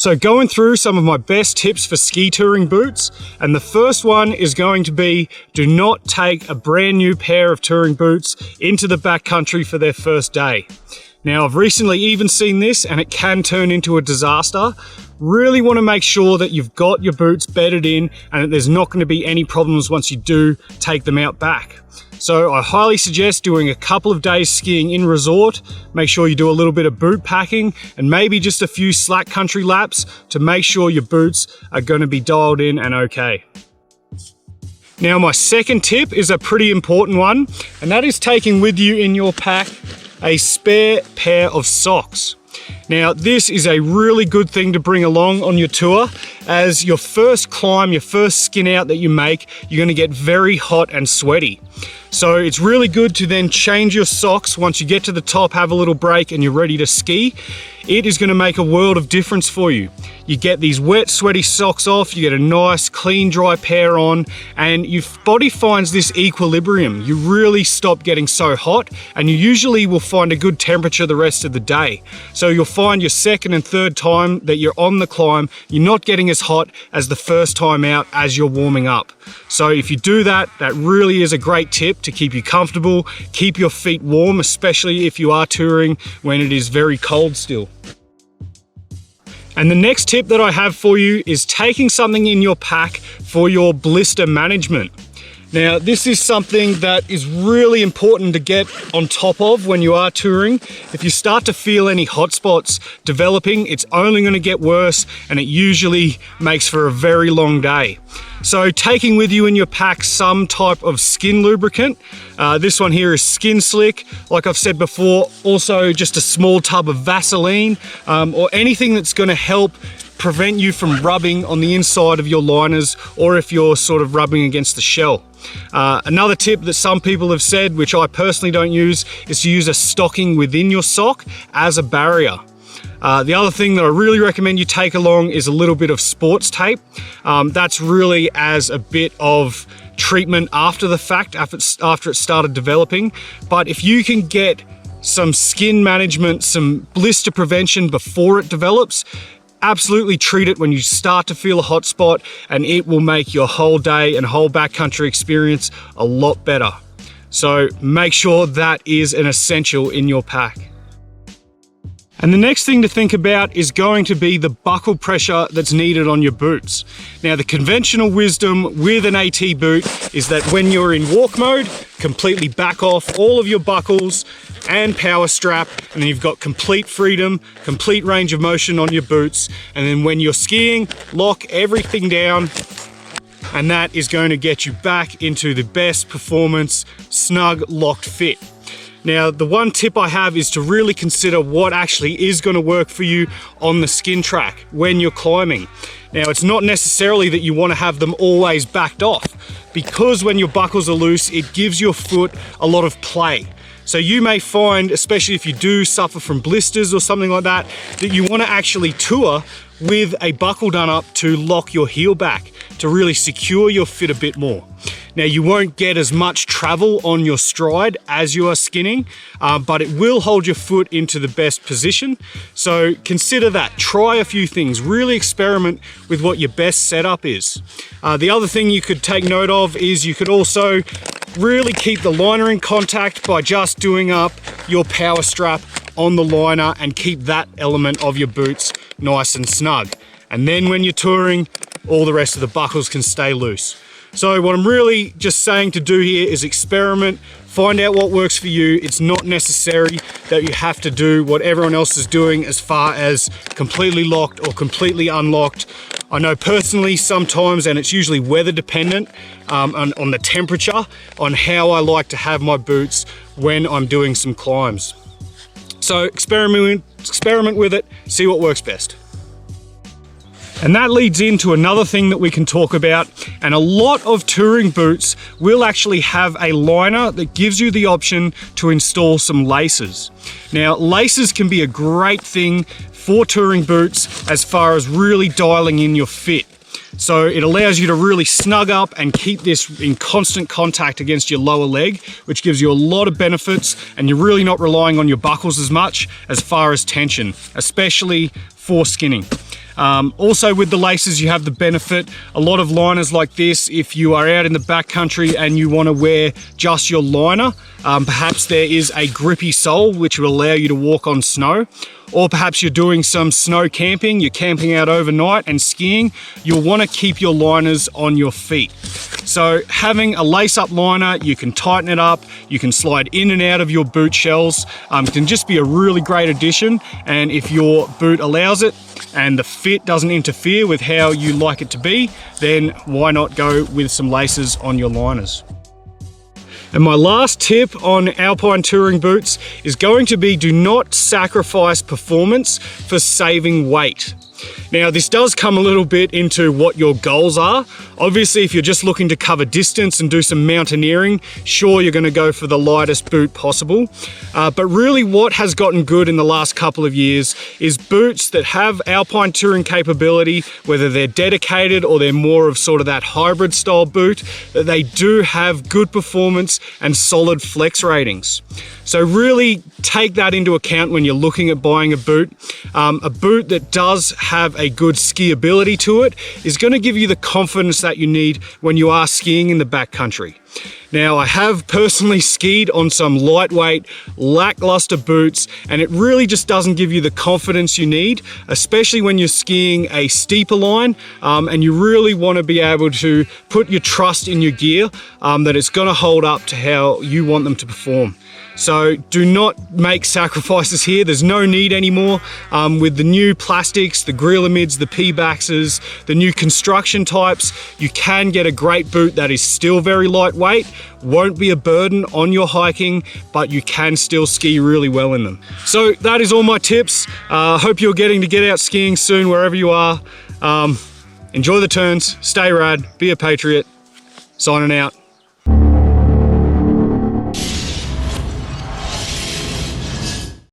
So going through some of my best tips for ski touring boots, and the first one is going to be, do not take a brand new pair of touring boots into the backcountry for their first day. Now, I've recently even seen this and it can turn into a disaster. Really want to make sure that you've got your boots bedded in and that there's not going to be any problems once you do take them out back. So I highly suggest doing a couple of days skiing in resort. Make sure you do a little bit of boot packing and maybe just a few slack country laps to make sure your boots are going to be dialed in and okay. Now, my second tip is a pretty important one, and that is taking with you in your pack a spare pair of socks. Now, this is a really good thing to bring along on your tour, as your first climb, your first skin out that you make, you're going to get very hot and sweaty. So it's really good to then change your socks once you get to the top, have a little break and you're ready to ski. It is going to make a world of difference for you. You get these wet, sweaty socks off, you get a nice, clean, dry pair on, and your body finds this equilibrium. You really stop getting so hot, and you usually will find a good temperature the rest of the day. So you'll find your second and third time that you're on the climb, you're not getting as hot as the first time out as you're warming up. So if you do that, that really is a great tip to keep you comfortable, keep your feet warm, especially if you are touring when it is very cold still. And the next tip that I have for you is taking something in your pack for your blister management. Now, this is something that is really important to get on top of when you are touring. If you start to feel any hot spots developing, it's only going to get worse, and it usually makes for a very long day. So taking with you in your pack some type of skin lubricant. This one here is Skin Slick. Like I've said before, also just a small tub of Vaseline, or anything that's going to help prevent you from rubbing on the inside of your liners, or if you're sort of rubbing against the shell. Another tip that some people have said, which I personally don't use, is to use a stocking within your sock as a barrier. The other thing that I really recommend you take along is a little bit of sports tape. That's really as a bit of treatment after the fact, after it started developing. But if you can get some skin management, some blister prevention before it develops, absolutely treat it when you start to feel a hot spot, and it will make your whole day and whole backcountry experience a lot better. So make sure that is an essential in your pack. And the next thing to think about is going to be the buckle pressure that's needed on your boots. Now, the conventional wisdom with an AT boot is that when you're in walk mode, completely back off all of your buckles and power strap, and then you've got complete freedom, complete range of motion on your boots. And then when you're skiing, lock everything down, and that is going to get you back into the best performance, snug, locked fit. Now, the one tip I have is to really consider what actually is going to work for you on the skin track when you're climbing. Now, it's not necessarily that you want to have them always backed off, because when your buckles are loose, it gives your foot a lot of play. So you may find, especially if you do suffer from blisters or something like that, that you want to actually tour with a buckle done up to lock your heel back, to really secure your fit a bit more. Now, you won't get as much travel on your stride as you are skinning, but it will hold your foot into the best position. So consider that. Try a few things. Really experiment with what your best setup is. The other thing you could take note of is you could also really keep the liner in contact by just doing up your power strap on the liner and keep that element of your boots nice and snug. And then when you're touring, all the rest of the buckles can stay loose. So what I'm really just saying to do here is experiment, find out what works for you. It's not necessary that you have to do what everyone else is doing as far as completely locked or completely unlocked. I know personally sometimes, and it's usually weather dependent, on the temperature, on how I like to have my boots when I'm doing some climbs. So experiment with it, see what works best. And that leads into another thing that we can talk about, and a lot of touring boots will actually have a liner that gives you the option to install some laces. Now, laces can be a great thing for touring boots as far as really dialing in your fit. So it allows you to really snug up and keep this in constant contact against your lower leg, which gives you a lot of benefits, and you're really not relying on your buckles as much as far as tension, especially for skinning. Also with the laces, you have the benefit, a lot of liners like this, if you are out in the backcountry and you want to wear just your liner, perhaps there is a grippy sole which will allow you to walk on snow, or perhaps you're doing some snow camping, you're camping out overnight and skiing, you'll want to keep your liners on your feet. So having a lace-up liner, you can tighten it up, you can slide in and out of your boot shells, can just be a really great addition, and if your boot allows it and the fit doesn't interfere with how you like it to be, then why not go with some laces on your liners. And my last tip on alpine touring boots is going to be, do not sacrifice performance for saving weight. Now, this does come a little bit into what your goals are. Obviously, if you're just looking to cover distance and do some mountaineering, sure, you're going to go for the lightest boot possible. But really what has gotten good in the last couple of years is boots that have alpine touring capability, whether they're dedicated or they're more of sort of that hybrid style boot, that they do have good performance and solid flex ratings. So really take that into account when you're looking at buying a boot. A boot that does have a good skiability to it is going to give you the confidence that you need when you are skiing in the backcountry. Now, I have personally skied on some lightweight, lackluster boots, and it really just doesn't give you the confidence you need, especially when you're skiing a steeper line, and you really want to be able to put your trust in your gear, that it's going to hold up to how you want them to perform. So do not make sacrifices here. There's no need anymore. With the new plastics, the Grillamids, the P-Baxes, the new construction types, you can get a great boot that is still very lightweight, won't be a burden on your hiking, but you can still ski really well in them. So that is all my tips. Hope you're getting to get out skiing soon wherever you are. Enjoy the turns, stay rad, be a patriot. Signing out.